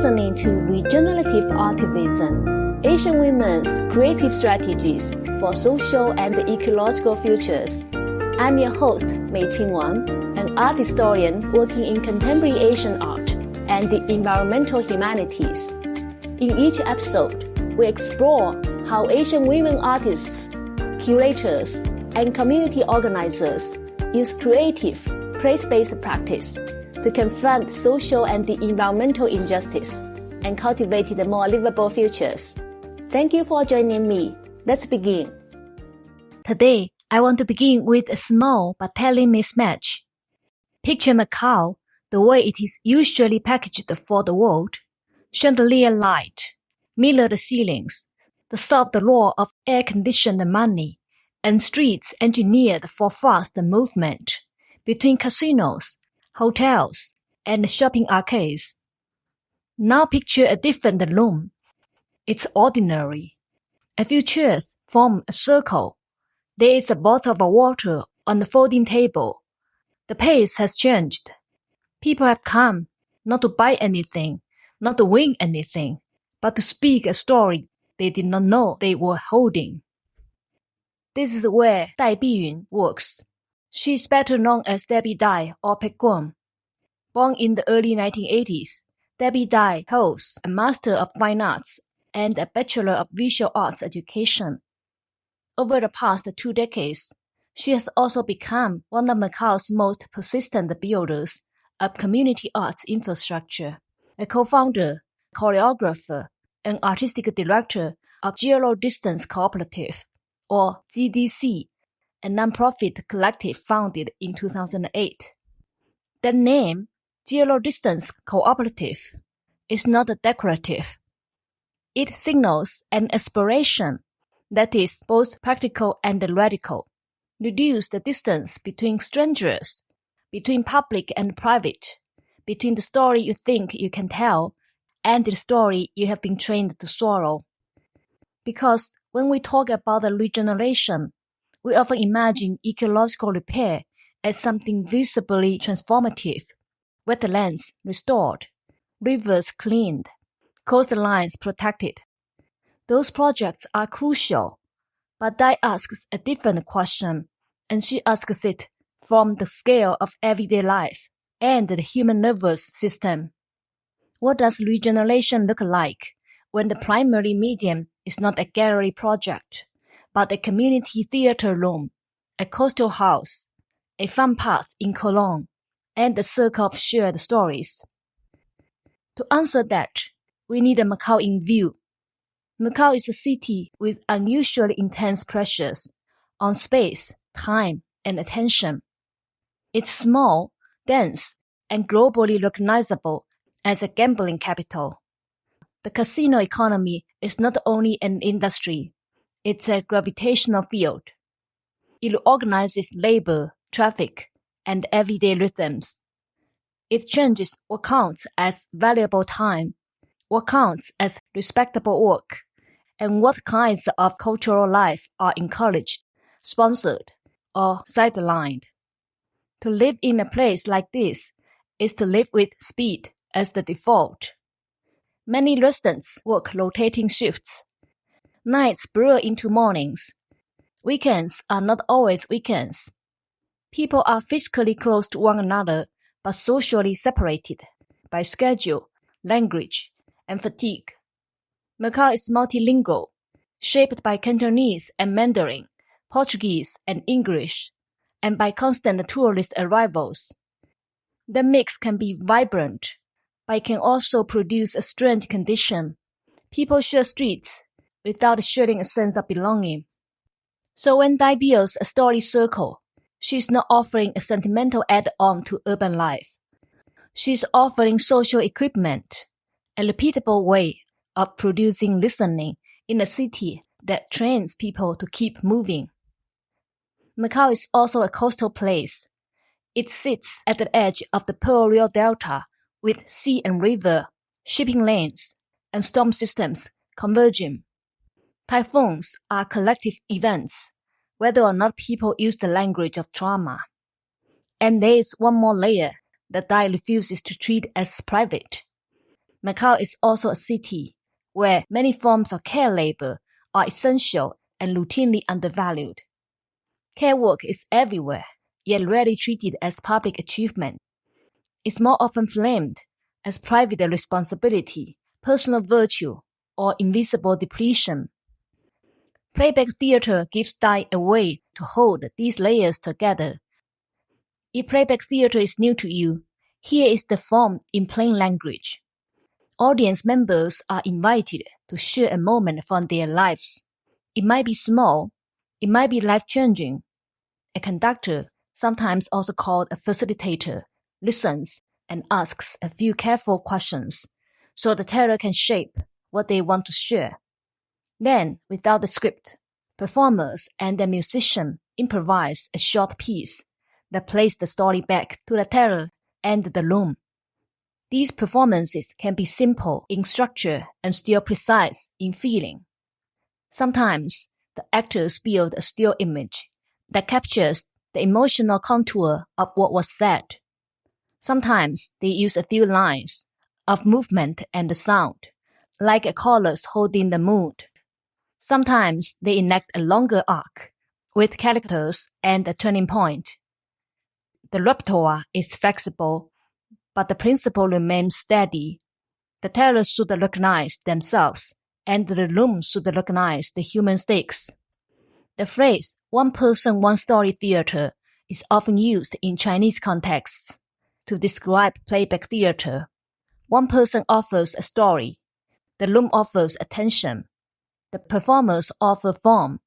listening to Regenerative Artivism, Asian women's creative strategies for social and ecological futures. I'm your host, Mei Qingwang, an art historian working in contemporary Asian art and the environmental humanities. In each episode, we explore how Asian women artists, curators, and community organizers use creative, place-based practice to confront social and environmental injustice and cultivate the more livable futures. Thank you for joining me. Let's begin. Today, I want to begin with a small but telling mismatch. Picture Macau the way it is usually packaged for the world. Chandelier light, mirrored ceilings, the soft roar of air-conditioned money, and streets engineered for fast movement between casinos, hotels, and shopping arcades. Now picture a different room. It's ordinary. A few chairs form a circle. There is a bottle of water on the folding table. The pace has changed. People have come not to buy anything, not to win anything, but to speak a story they did not know they were holding. This is where Dai Biyun works. She is better known as Debbie Tai or Pekguam. Born in the early 1980s, Debbie Tai holds a Master of Fine Arts and a Bachelor of Visual Arts education. Over the past 2 decades, she has also become one of Macau's most persistent builders of community arts infrastructure, a co-founder, choreographer, and artistic director of Zero Distance Cooperative, or ZDC, a non-profit collective founded in 2008. The name, Zero Distance Cooperative, is not decorative. It signals an aspiration that is both practical and radical. Reduce the distance between strangers, between public and private, between the story you think you can tell and the story you have been trained to swallow. Because when we talk about the regeneration, we often imagine ecological repair as something visibly transformative, wetlands restored, rivers cleaned, coastlines protected. Those projects are crucial, but Dai asks a different question, and she asks it from the scale of everyday life and the human nervous system. What does regeneration look like when the primary medium is not a gallery project, but a community theater room, a coastal house, a fun path in Coloane, and a circle of shared stories? To answer that, we need a Macau in view. Macau is a city with unusually intense pressures on space, time, and attention. It's small, dense, and globally recognizable as a gambling capital. The casino economy is not only an industry, it's a gravitational field. It organizes labor, traffic, and everyday rhythms. It changes what counts as valuable time, what counts as respectable work, and what kinds of cultural life are encouraged, sponsored, or sidelined. To live in a place like this is to live with speed as the default. Many residents work rotating shifts. Nights blur into mornings. Weekends are not always weekends. People are physically close to one another but socially separated by schedule, language, and fatigue. Macau is multilingual, shaped by Cantonese and Mandarin, Portuguese and English, and by constant tourist arrivals. The mix can be vibrant, but it can also produce a strange condition. People share streets without sharing a sense of belonging. So when Dai builds a story circle, she's not offering a sentimental add-on to urban life. She's offering social equipment, a repeatable way of producing listening in a city that trains people to keep moving. Macau is also a coastal place. It sits at the edge of the Pearl River Delta with sea and river, shipping lanes, and storm systems converging. Typhoons are collective events, whether or not people use the language of trauma. And there is one more layer that Dai refuses to treat as private. Macau is also a city where many forms of care labor are essential and routinely undervalued. Care work is everywhere, yet rarely treated as public achievement. It's more often framed as private responsibility, personal virtue, or invisible depletion. Playback theater gives Dai a way to hold these layers together. If playback theater is new to you, here is the form in plain language. Audience members are invited to share a moment from their lives. It might be small, it might be life-changing. A conductor, sometimes also called a facilitator, listens and asks a few careful questions so the teller can shape what they want to share. Then, without the script, performers and the musician improvise a short piece that plays the story back to the teller and the room. These performances can be simple in structure and still precise in feeling. Sometimes, the actors build a still image that captures the emotional contour of what was said. Sometimes, they use a few lines of movement and the sound, like a chorus holding the mood. Sometimes, they enact a longer arc with characters and a turning point. The repertoire is flexible, but the principle remains steady. The tellers should recognize themselves, and the room should recognize the human stakes. The phrase "one person, one story theater" is often used in Chinese contexts to describe playback theater. One person offers a story. The room offers attention. The performers offer form.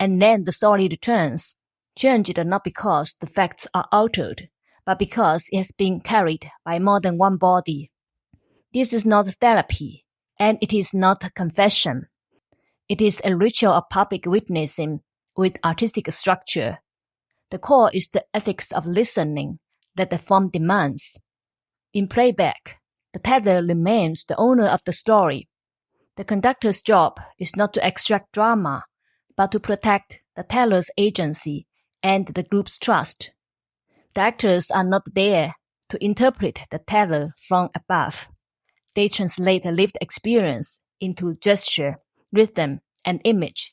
And then the story returns, changed not because the facts are altered, but because it has been carried by more than one body. This is not therapy, and it is not a confession. It is a ritual of public witnessing with artistic structure. The core is the ethics of listening that the form demands. In playback, the teller remains the owner of the story. The conductor's job is not to extract drama, but to protect the teller's agency and the group's trust. The actors are not there to interpret the teller from above. They translate a lived experience into gesture, rhythm, and image.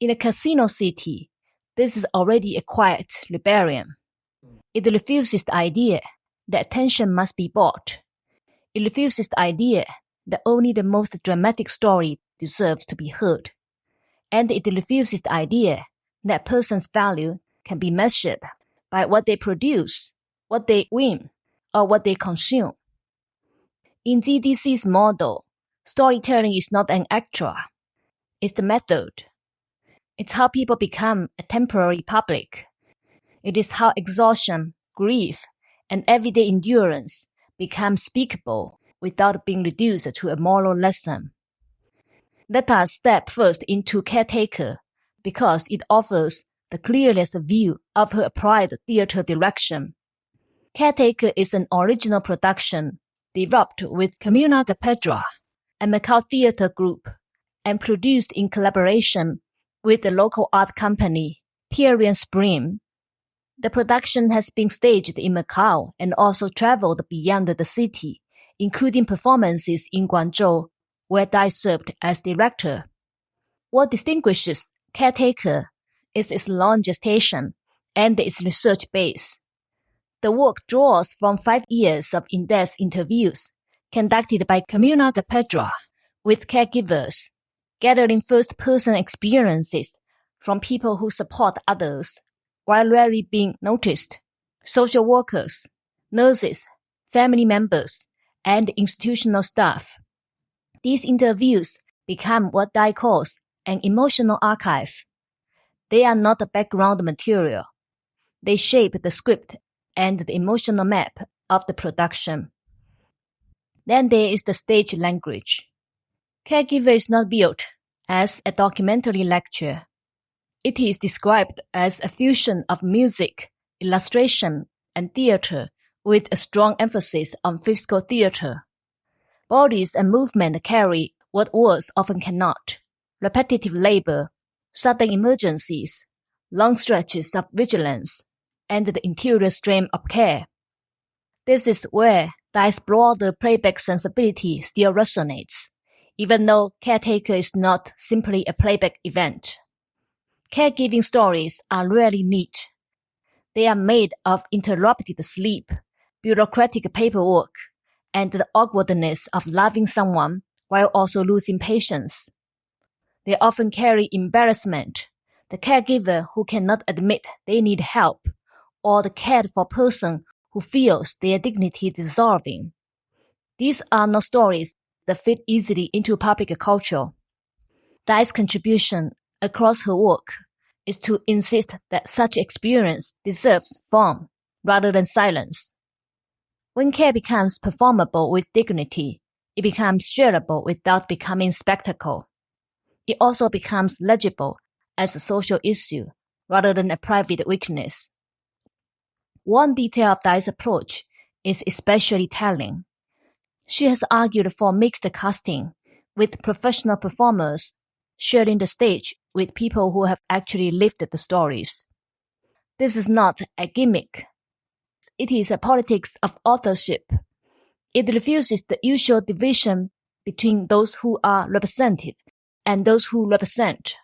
In a casino city, this is already a quiet rebellion. It refuses the idea that attention must be bought. It refuses the idea that only the most dramatic story deserves to be heard. And it refuses the idea that a person's value can be measured by what they produce, what they win, or what they consume. In GDC's model, storytelling is not an extra. It's the method. It's how people become a temporary public. It is how exhaustion, grief, and everyday endurance become speakable without being reduced to a moral lesson. Let us step first into Caretaker because it offers the clearest view of her applied theater direction. Caretaker is an original production developed with Comuna de Pedra, a Macau theater group, and produced in collaboration with the local art company, Pierian Spring. The production has been staged in Macau and also traveled beyond the city, including performances in Guangzhou, where Dai served as director. What distinguishes Caretaker is its long gestation and its research base. The work draws from 5 years of in-depth interviews conducted by Comuna de Pedra with caregivers, gathering first-person experiences from people who support others while rarely being noticed, social workers, nurses, family members, and institutional staff. These interviews become what Dai calls an emotional archive. They are not the background material. They shape the script and the emotional map of the production. Then there is the stage language. Caregiver is not built as a documentary lecture. It is described as a fusion of music, illustration, and theater with a strong emphasis on physical theater. Bodies and movement carry what words often cannot: repetitive labor, sudden emergencies, long stretches of vigilance, and the interior strain of care. This is where Dai's broader playback sensibility still resonates, even though Caretaker is not simply a playback event. Caregiving stories are rarely neat. They are made of interrupted sleep, bureaucratic paperwork, and the awkwardness of loving someone while also losing patience. They often carry embarrassment, the caregiver who cannot admit they need help, or the cared-for person who feels their dignity dissolving. These are not stories that fit easily into public culture. Dai's contribution across her work is to insist that such experience deserves form rather than silence. When care becomes performable with dignity, it becomes shareable without becoming spectacle. It also becomes legible as a social issue rather than a private weakness. One detail of Dai's approach is especially telling. She has argued for mixed casting, with professional performers sharing the stage with people who have actually lived the stories. This is not a gimmick. It is a politics of authorship. It refuses the usual division between those who are represented and those who represent.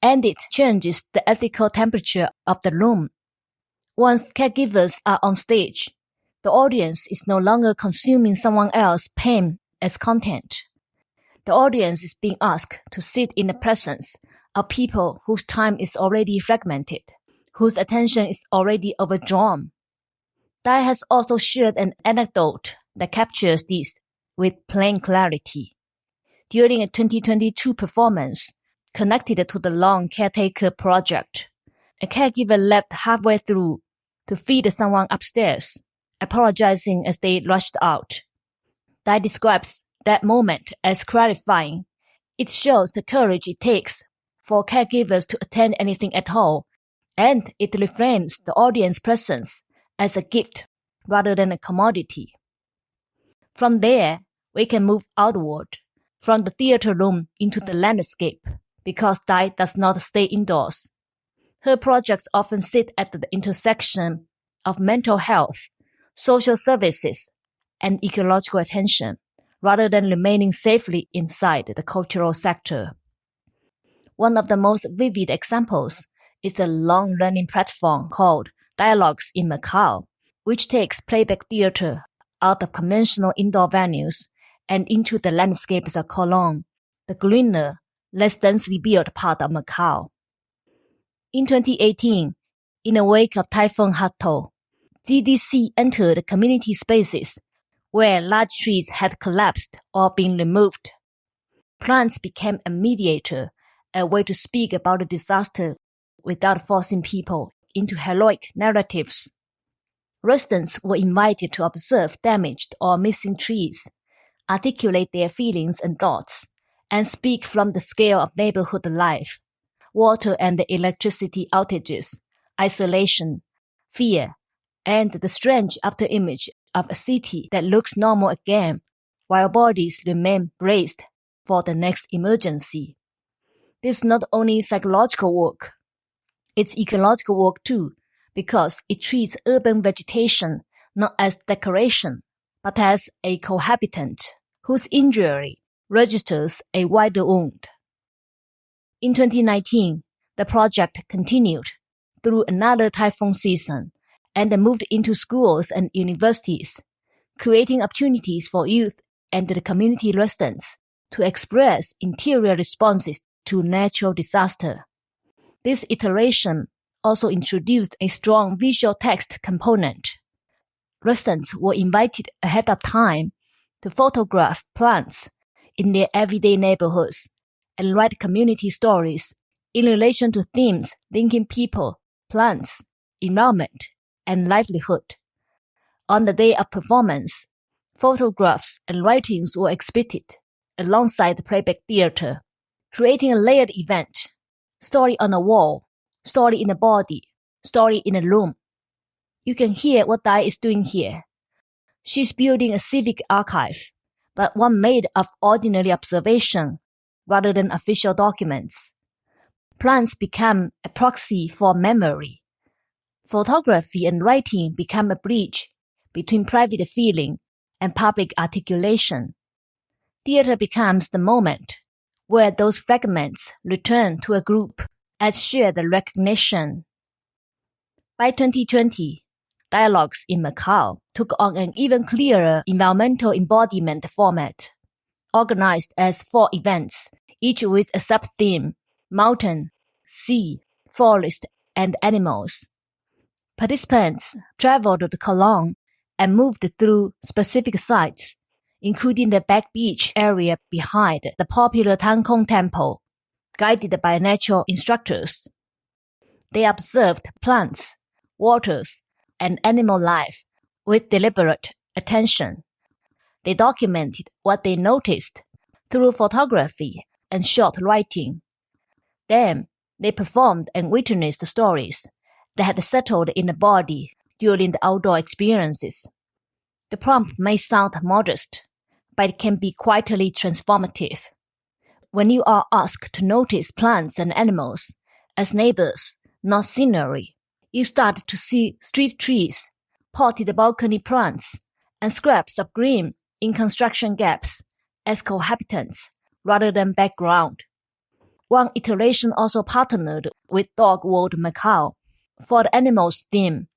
And it changes the ethical temperature of the room. Once caregivers are on stage, the audience is no longer consuming someone else's pain as content. The audience is being asked to sit in the presence of people whose time is already fragmented, whose attention is already overdrawn. Dai has also shared an anecdote that captures this with plain clarity. During a 2022 performance connected to the Long Caretaker project, a caregiver left halfway through to feed someone upstairs, apologizing as they rushed out. Dai describes that moment as clarifying. It shows the courage it takes for caregivers to attend anything at all, and it reframes the audience presence as a gift rather than a commodity. From there, we can move outward, from the theater room into the landscape, because Dai does not stay indoors. Her projects often sit at the intersection of mental health, social services, and ecological attention, rather than remaining safely inside the cultural sector. One of the most vivid examples is the long-running platform called Dialogues in Macau, which takes playback theater out of conventional indoor venues and into the landscapes of Coloane, the greener, less densely built part of Macau. In 2018, in the wake of Typhoon Hato, GDC entered community spaces where large trees had collapsed or been removed. Plants became a mediator, a way to speak about the disaster without forcing people into heroic narratives. Residents were invited to observe damaged or missing trees, articulate their feelings and thoughts, and speak from the scale of neighborhood life, water and electricity outages, isolation, fear, and the strange afterimage of a city that looks normal again, while bodies remain braced for the next emergency. This is not only psychological work, it's ecological work too, because it treats urban vegetation not as decoration, but as a cohabitant whose injury registers a wider wound. In 2019, the project continued through another typhoon season and moved into schools and universities, creating opportunities for youth and the community residents to express interior responses to natural disaster. This iteration also introduced a strong visual text component. Residents were invited ahead of time to photograph plants in their everyday neighborhoods and write community stories in relation to themes linking people, plants, environment, and livelihood. On the day of performance, photographs and writings were exhibited alongside the playback theater, creating a layered event: story on the wall, story in the body, story in the room. You can hear what Dai is doing here. She's building a civic archive, but one made of ordinary observation rather than official documents. Plants become a proxy for memory. Photography and writing become a bridge between private feeling and public articulation. Theater becomes the moment where those fragments return to a group as shared recognition. By 2020, Dialogues in Macau took on an even clearer environmental embodiment format, organized as 4 events, each with a sub-theme: mountain, sea, forest, and animals. Participants traveled to Coloane and moved through specific sites, including the back beach area behind the popular Tankong Temple, guided by natural instructors. They observed plants, waters, and animal life with deliberate attention. They documented what they noticed through photography and short writing. Then, they performed and witnessed the stories that had settled in the body during the outdoor experiences. The prompt may sound modest, but it can be quietly transformative. When you are asked to notice plants and animals as neighbors, not scenery, you start to see street trees, potted balcony plants, and scraps of green in construction gaps as cohabitants rather than background. One iteration also partnered with Dog World Macau for the animals theme.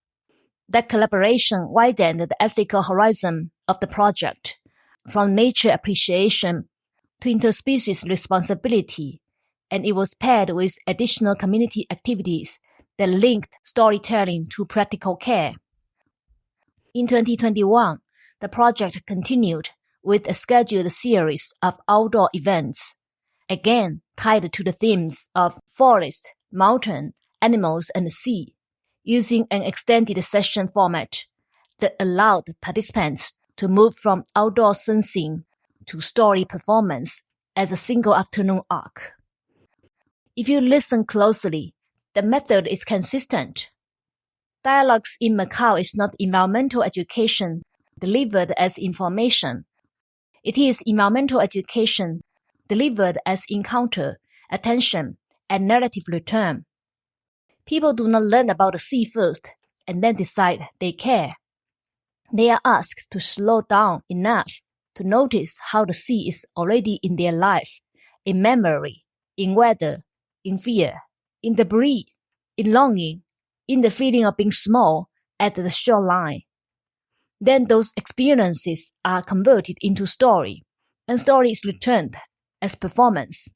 That collaboration widened the ethical horizon of the project, from nature appreciation to interspecies responsibility, and it was paired with additional community activities that linked storytelling to practical care. In 2021, the project continued with a scheduled series of outdoor events, again tied to the themes of forest, mountain, animals, and sea, using an extended session format that allowed participants to move from outdoor sensing to story performance as a single afternoon arc. If you listen closely, the method is consistent. Dialogues in Macau is not environmental education delivered as information. It is environmental education delivered as encounter, attention, and narrative return. People do not learn about the sea first and then decide they care. They are asked to slow down enough to notice how the sea is already in their life, in memory, in weather, in fear, in debris, in longing, in the feeling of being small at the shoreline. Then those experiences are converted into story, and story is returned as performance.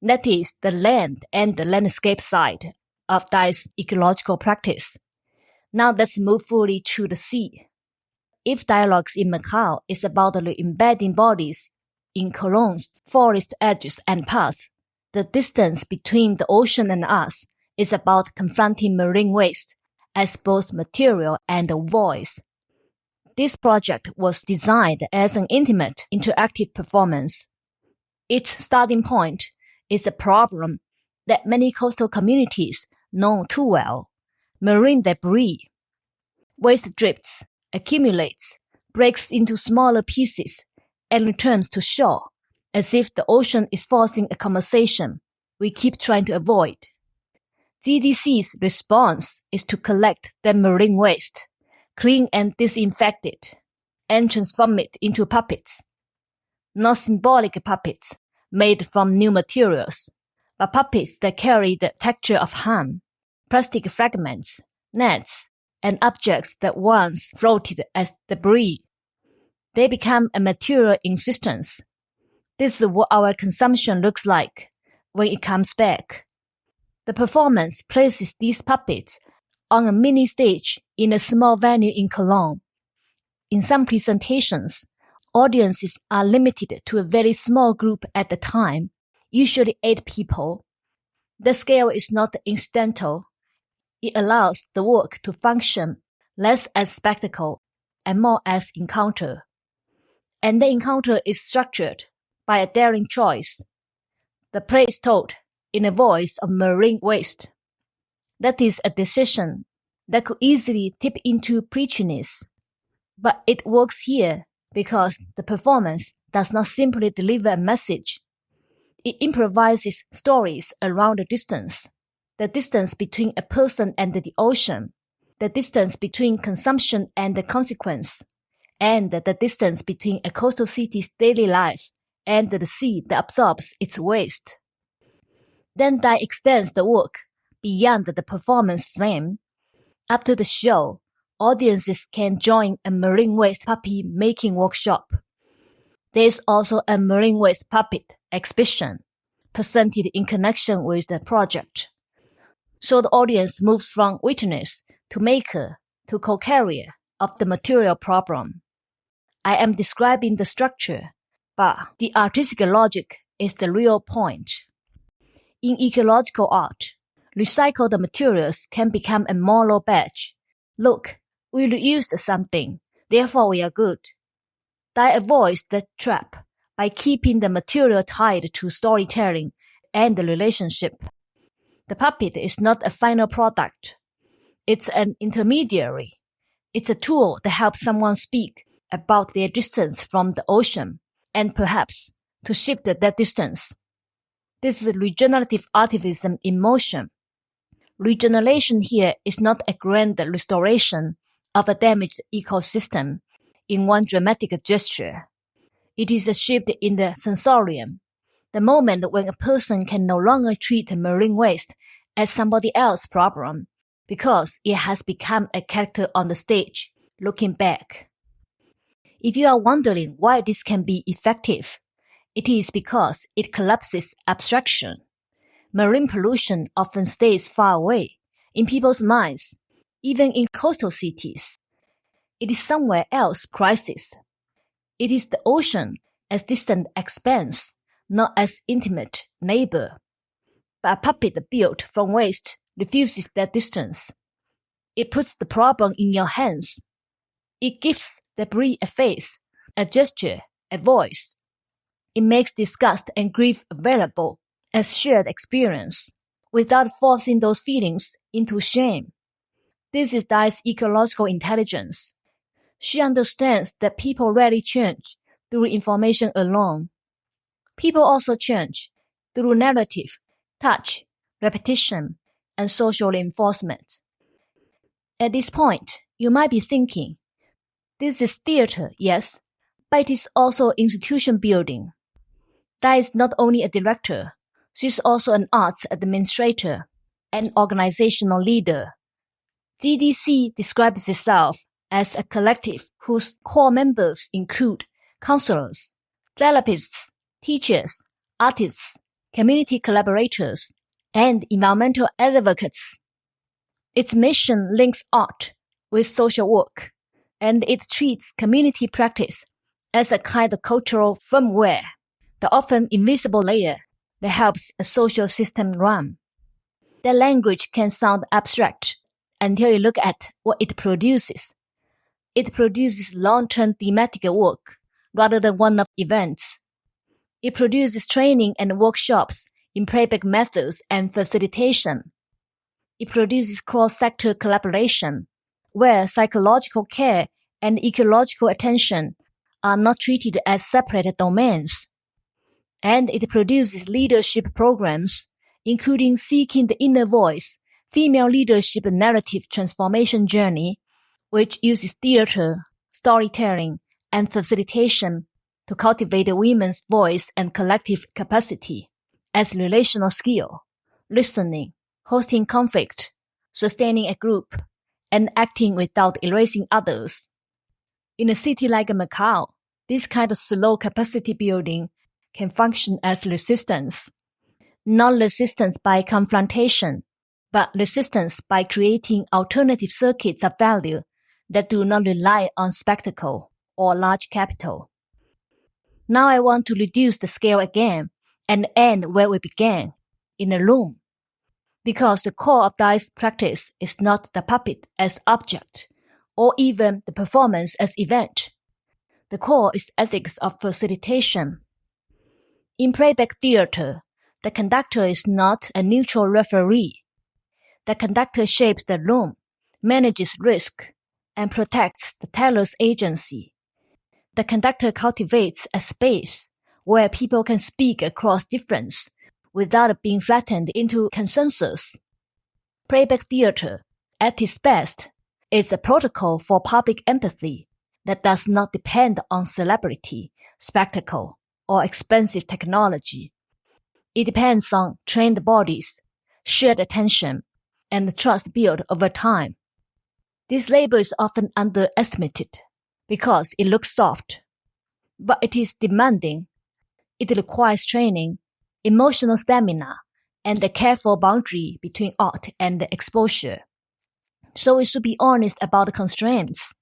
That is the land and the landscape side of Dai's ecological practice. Now let's move fully to the sea. If Dialogues in Macau is about embedding bodies in Coloane's forest edges and paths, the distance between the ocean and us is about confronting marine waste as both material and a voice. This project was designed as an intimate, interactive performance. Its starting point is a problem that many coastal communities know too well: marine debris. Waste drifts, accumulates, breaks into smaller pieces, and returns to shore, as if the ocean is forcing a conversation we keep trying to avoid. GDC's response is to collect the marine waste, clean and disinfect it, and transform it into puppets. Not symbolic puppets made from new materials, but puppets that carry the texture of ham, plastic fragments, nets, and objects that once floated as debris. They become a material existence. This is what our consumption looks like when it comes back. The performance places these puppets on a mini stage in a small venue in Coloane. In some presentations, audiences are limited to a very small group at a time, usually 8 people. The scale is not incidental. It allows the work to function less as spectacle and more as encounter. And the encounter is structured by a daring choice. The play is told in a voice of marine waste. That is a decision that could easily tip into preachiness. But it works here because the performance does not simply deliver a message. It improvises stories around the distance between a person and the ocean, the distance between consumption and the consequence, and the distance between a coastal city's daily life and the sea that absorbs its waste. Then Dai extends the work beyond the performance frame. After the show, audiences can join a marine waste puppet making workshop. There is also a marine waste puppet exhibition presented in connection with the project. So the audience moves from witness to maker to co-carrier of the material problem. I am describing the structure, but the artistic logic is the real point. In ecological art, recycled materials can become a moral badge. Look, we reused something, therefore we are good. Dai avoids the trap by keeping the material tied to storytelling and the relationship. The puppet is not a final product. It's an intermediary. It's a tool that helps someone speak about their distance from the ocean and perhaps to shift that distance. This is regenerative artivism in motion. Regeneration here is not a grand restoration of a damaged ecosystem in one dramatic gesture. It is a shift in the sensorium, the moment when a person can no longer treat marine waste as somebody else's problem because it has become a character on the stage, looking back. If you are wondering why this can be effective, it is because it collapses abstraction. Marine pollution often stays far away in people's minds, even in coastal cities. It is somewhere else crisis. It is the ocean as distant expanse, not as intimate neighbor. But a puppet built from waste refuses that distance. It puts the problem in your hands. It gives debris a face, a gesture, a voice. It makes disgust and grief available as shared experience, without forcing those feelings into shame. This is Dai's ecological intelligence. She understands that people rarely change through information alone. People also change through narrative, touch, repetition, and social reinforcement. At this point, you might be thinking, this is theater, yes, but it is also institution building. Dai is not only a director, she's also an arts administrator and organizational leader. GDC describes itself as a collective whose core members include counselors, therapists, teachers, artists, community collaborators, and environmental advocates. Its mission links art with social work, and it treats community practice as a kind of cultural firmware, the often invisible layer that helps a social system run. The language can sound abstract until you look at what it produces. It produces long-term thematic work rather than one-off events. It produces training and workshops in playback methods and facilitation. It produces cross-sector collaboration, where psychological care and ecological attention are not treated as separate domains. And it produces leadership programs, including Seeking the Inner Voice, Female Leadership Narrative Transformation Journey, which uses theater, storytelling, and facilitation to cultivate women's voice and collective capacity as relational skill, listening, hosting conflict, sustaining a group, and acting without erasing others. In a city like Macau, this kind of slow capacity building can function as resistance. Not resistance by confrontation, but resistance by creating alternative circuits of value that do not rely on spectacle or large capital. Now I want to reduce the scale again and end where we began, in a room. Because the core of Dai's practice is not the puppet as object, or even the performance as event. The core is ethics of facilitation. In playback theater, the conductor is not a neutral referee. The conductor shapes the room, manages risk, and protects the teller's agency. The conductor cultivates a space where people can speak across difference without being flattened into consensus. Playback theater, at its best, is a protocol for public empathy, that does not depend on celebrity, spectacle, or expensive technology. It depends on trained bodies, shared attention, and trust built over time. This labor is often underestimated because it looks soft, but it is demanding. It requires training, emotional stamina, and a careful boundary between art and exposure. So we should be honest about the constraints.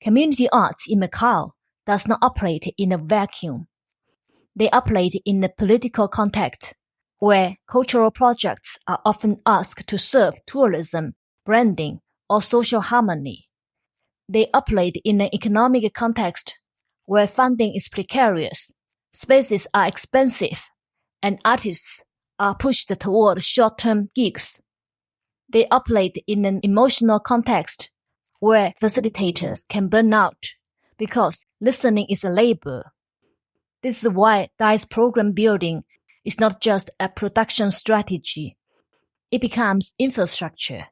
Community arts in Macau does not operate in a vacuum. They operate in a political context where cultural projects are often asked to serve tourism, branding, or social harmony. They operate in an economic context where funding is precarious, spaces are expensive, and artists are pushed toward short-term gigs. They operate in an emotional context where facilitators can burn out because listening is a labor. This is why Dai's program building is not just a production strategy. It becomes infrastructure.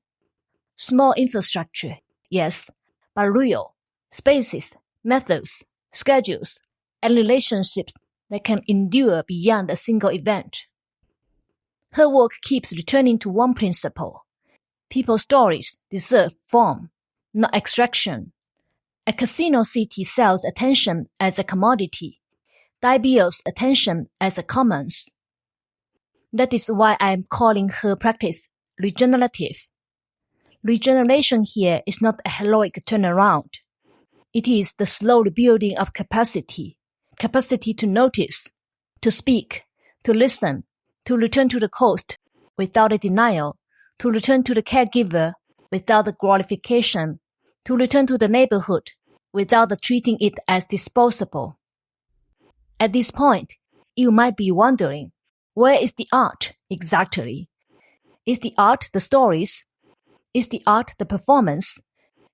Small infrastructure, yes, but real. Spaces, methods, schedules, and relationships that can endure beyond a single event. Her work keeps returning to one principle. People's stories deserve form, not extraction. A casino city sells attention as a commodity. Dai Biyun's attention as a commons. That is why I am calling her practice regenerative. Regeneration here is not a heroic turnaround. It is the slow rebuilding of capacity to notice, to speak, to listen, to return to the coast without a denial, to return to the caregiver without a glorification, to return to the neighborhood without treating it as disposable. At this point, you might be wondering, where is the art exactly? Is the art the stories? Is the art the performance?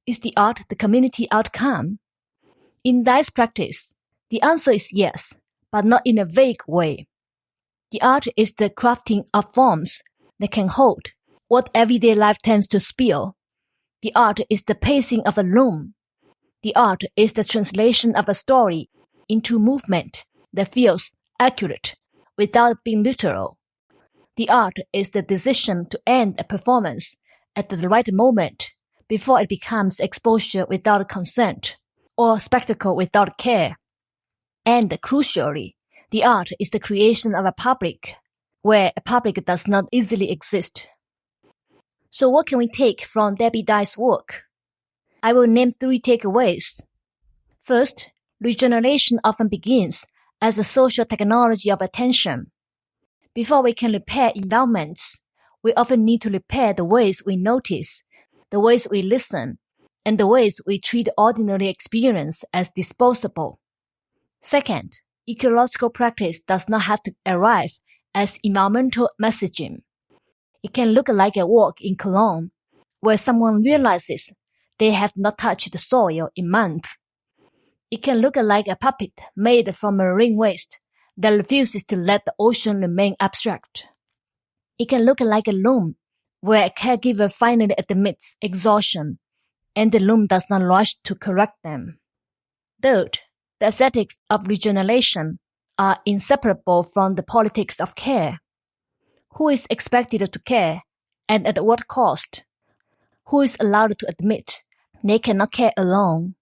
Is the art the community outcome? In Dai's practice, the answer is yes, but not in a vague way. The art is the crafting of forms that can hold what everyday life tends to spill. The art is the pacing of a loom. The art is the translation of a story into movement that feels accurate without being literal. The art is the decision to end a performance at the right moment before it becomes exposure without consent or spectacle without care. And crucially, the art is the creation of a public where a public does not easily exist. So what can we take from Debbie Tai's work? I will name 3 takeaways. First, regeneration often begins as a social technology of attention. Before we can repair environments, we often need to repair the ways we notice, the ways we listen, and the ways we treat ordinary experience as disposable. Second, ecological practice does not have to arrive as environmental messaging. It can look like a walk in Coloane, where someone realizes they have not touched the soil in months. It can look like a puppet made from marine waste that refuses to let the ocean remain abstract. It can look like a loom where a caregiver finally admits exhaustion, and the loom does not rush to correct them. Third, the aesthetics of regeneration are inseparable from the politics of care. Who is expected to care, and at what cost? Who is allowed to admit they cannot care alone?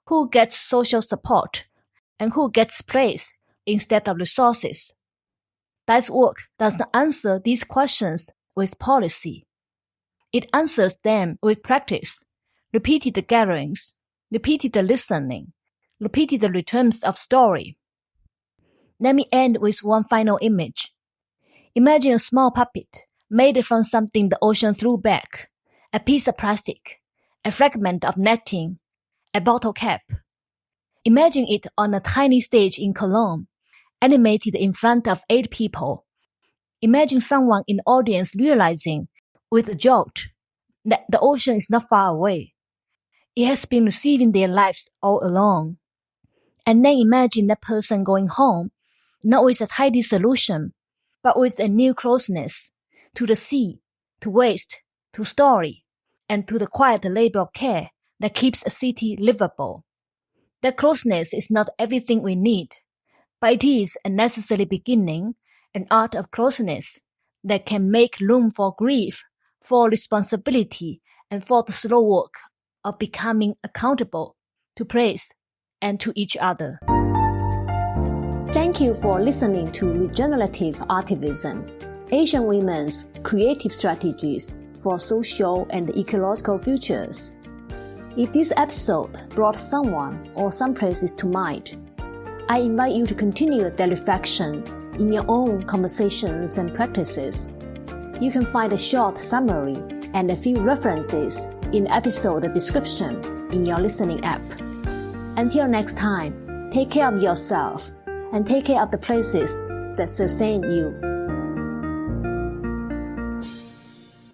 Who gets social support, and who gets praise instead of resources? Dai's work does not answer these questions with policy. It answers them with practice, repeated gatherings, repeated listening, repeated returns of story. Let me end with one final image. Imagine a small puppet made from something the ocean threw back, a piece of plastic, a fragment of netting, a bottle cap. Imagine it on a tiny stage in Coloane, animated in front of 8 people. Imagine someone in the audience realizing, with a jolt, that the ocean is not far away. It has been receiving their lives all along. And then imagine that person going home, not with a tidy solution, but with a new closeness to the sea, to waste, to story, and to the quiet labor of care that keeps a city livable. That closeness is not everything we need, but it is a necessary beginning, an art of closeness that can make room for grief, for responsibility, and for the slow work of becoming accountable to place and to each other. Thank you for listening to Regenerative Artivism, Asian women's creative strategies for social and ecological futures. If this episode brought someone or some places to mind, I invite you to continue that reflection in your own conversations and practices. You can find a short summary and a few references in the episode description in your listening app. Until next time, take care of yourself and take care of the places that sustain you.